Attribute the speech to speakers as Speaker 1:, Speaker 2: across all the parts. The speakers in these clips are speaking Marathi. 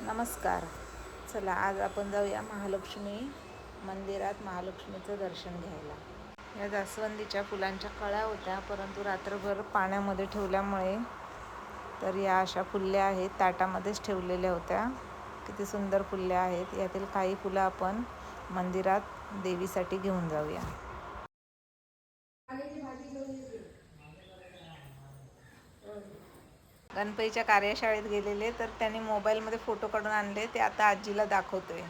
Speaker 1: नमस्कार. चला आज आपण जाऊया महालक्ष्मी मंदिरात महालक्ष्मीचं दर्शन घ्यायला. या जास्वंदीच्या फुलांच्या कळ्या होत्या, परंतु रात्रभर पाण्यामध्ये ठेवल्यामुळे तर या अशा फुलल्या आहेत. ताटामध्येच ठेवलेल्या होत्या. किती सुंदर फुलल्या आहेत. यातील काही फुलं आपण मंदिरात देवीसाठी घेऊन जाऊया. गणपतीच्या कार्यशाळेत गेलेले तर त्यांनी मोबाईलमध्ये फोटो काढून आणले, ते आता आजीला दाखवतोय.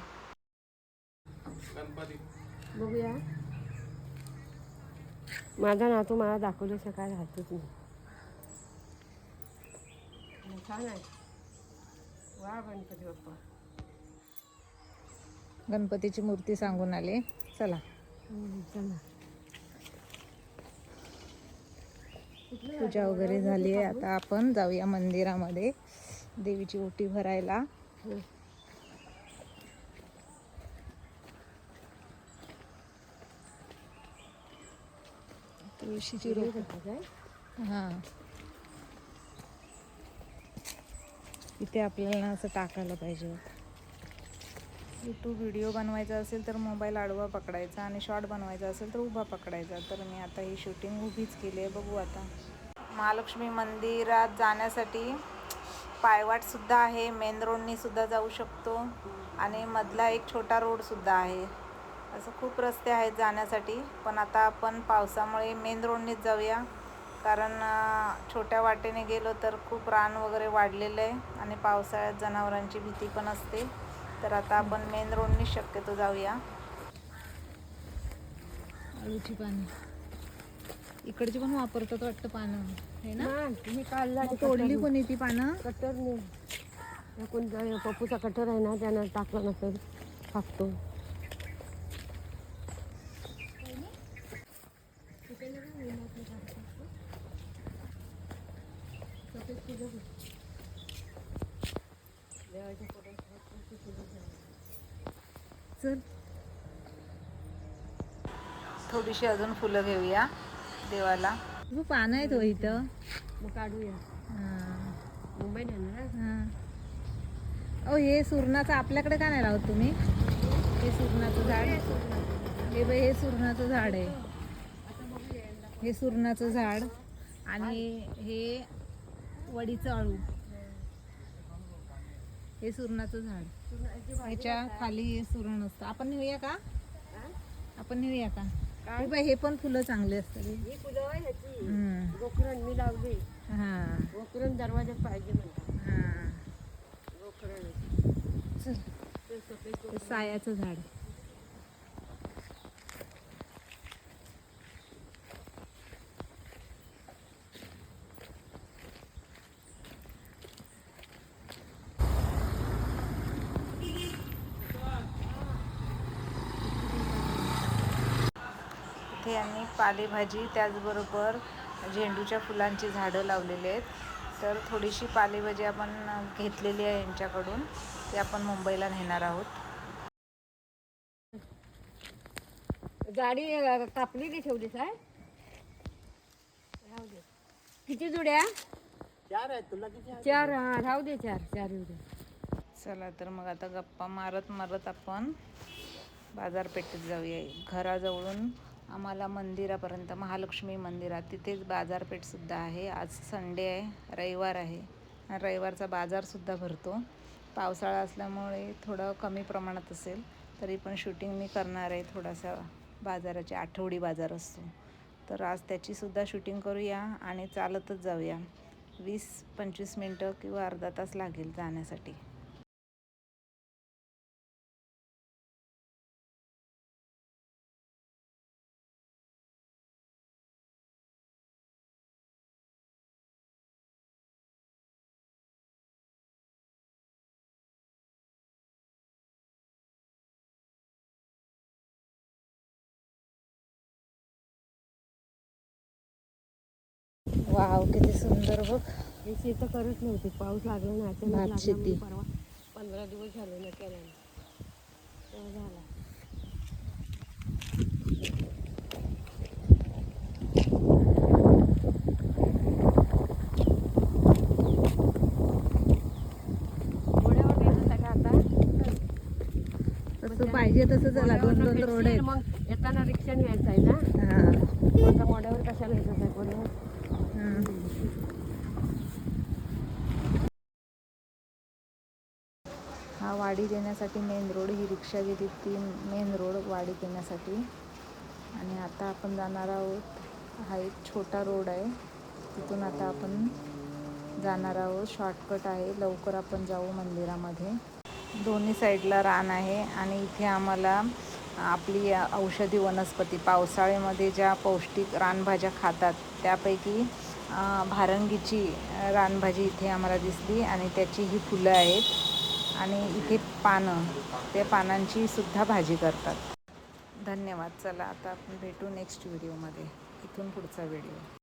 Speaker 2: बघूया. माझा नातू मला दाखवल्याशिवाय काय राहतच नाही. छान आहे. वा गणपती बाप्पा.
Speaker 1: गणपतीची मूर्ती सांगून आले. चला
Speaker 2: चला.
Speaker 1: पूजा वगैरे झाली आहे. आता आपण जाऊया मंदिरामध्ये देवीची ओटी भरायला. तुळशीची रोप. हां, इथे आपल्याला असं टाकायला पाहिजे. यूट्यूब व्हिडिओ बनवायचा असेल तर मोबाईल आडवा पकडायचा आणि शॉर्ट बनवायचा असेल तर उभा पकडायचा. तर मी आता ही शूटिंग उभीच केली आहे. बघू आता. महालक्ष्मी मंदिरात जाण्यासाठी पायवाटसुद्धा आहे. मेन रोडनीसुद्धा जाऊ शकतो आणि मधला एक छोटा रोडसुद्धा आहे. असं खूप रस्ते आहेत जाण्यासाठी, पण आता आपण पावसामुळे मेन रोडनीच जाऊया, कारण छोट्या वाटेने गेलो तर खूप रान वगैरे वाढलेलं आहे आणि पावसाळ्यात जनावरांची भीती पण असते. तर आता आपण मेन रोडनी शक्यतो जाऊया. आळूची पानं इकडची पण वापरतात वाटतं पानं, हे ना?
Speaker 2: मी काढला
Speaker 1: तोडली कोणी ती पानं?
Speaker 2: कटरने. कोण पप्पूचा कटर आहे ना, त्यानं टाकलं नसेल, टाकतो.
Speaker 1: चल थोडीशी अजून फुलं घेऊया देवाला. पानं आहेत हो इथं.
Speaker 2: मग काढूया. मुंबई नेणार.
Speaker 1: हां. हे सुरणाचं आपल्याकडे का नाही लावत तुम्ही? हे सुरणाचं झाड. हे बाई, हे सुरणाचं झाड आहे. हे सुरणाचं झाड आणि हे वडीचं अळू. हे सुरणाचं झाड. ह्याच्या खाली हे सुरण असतं. आपण नेऊया का? आपण नेऊया का? बाई, हे पण फुलं चांगले असतात.
Speaker 2: ही फुलं ह्याची गोकरण मी लावली.
Speaker 1: हां,
Speaker 2: गोकरण दरवाज्यात पाहिजे म्हणतात.
Speaker 1: हां.
Speaker 2: गोकरण.
Speaker 1: चल, सायाचं झाड. इथे यांनी पालेभाजी त्याचबरोबर झेंडूच्या फुलांची झाडं लावलेली आहेत. तर थोडीशी पालेभाजी आपण घेतलेली आहे यांच्याकडून, ते आपण मुंबईला नेणार आहोत.
Speaker 2: गाडी कापलेली ठेवलीस आहे. किती जुड्या? 4 आहेत. तुला किती? 4. हा, राहू दे. 4 येऊ दे.
Speaker 1: चला तर मग आता गप्पा मारत मारत आपण बाजारपेठेत जाऊया. घराजवळून आम्हाला मंदिरापर्यंत, महालक्ष्मी मंदिरात, तिथेच बाजारपेठसुद्धा आहे. आज संडे आहे, रविवार आहे आणि रविवारचा बाजारसुद्धा भरतो. पावसाळा असल्यामुळे थोडं कमी प्रमाणात असेल, तरी पण शूटिंग मी करणार आहे. थोडासा बाजाराची आठवडी बाजार असतो, तर आज त्याचीसुद्धा शूटिंग करूया आणि चालतच जाऊया. 20-25 मिनटं किंवा अर्धा तास लागेल जाण्यासाठी. वाव, किती सुंदर बघ.
Speaker 2: हे शेतं करत नव्हते, पाऊस लागला ना, अचानक
Speaker 1: भात शेती.
Speaker 2: परवा 15 दिवस झाले ना केल्याने. तेव्हा झाला. घोड्यावर नेलं त्या
Speaker 1: जसं पाहिजे तसं चला, 2-2 रोड आहेत.
Speaker 2: मग येताना रिक्षाने यायचं आहे ना.
Speaker 1: हां
Speaker 2: आता मोड्यावर कशाला यायचं आहे कोणी.
Speaker 1: हा वाडी देण्यासाठी मेन रोड, ही रिक्षा गेली ती मेन रोड वाडी देण्यासाठी. आणि आता आपण जाणार आहोत, हा एक छोटा रोड आहे, तिथून आता आपण जाणार आहोत. शॉर्टकट आहे, लवकर आपण जाऊ मंदिरामध्ये. दोन्ही साईडला रान आहे आणि इथे आम्हाला आपली औषधी वनस्पती पावसाळ्यामध्ये ज्या पौष्टिक रानभाज्या खातात त्यापैकी भारंगीची रानभाजी इथे आम्हाला दिसली आणि त्याची ही फुलं आहेत आणि इथे पानं, त्या पानांची सुद्धा भाजी करतात. धन्यवाद. चला आता आपण भेटू नेक्स्ट व्हिडिओमध्ये, इथून पुढचा व्हिडिओ.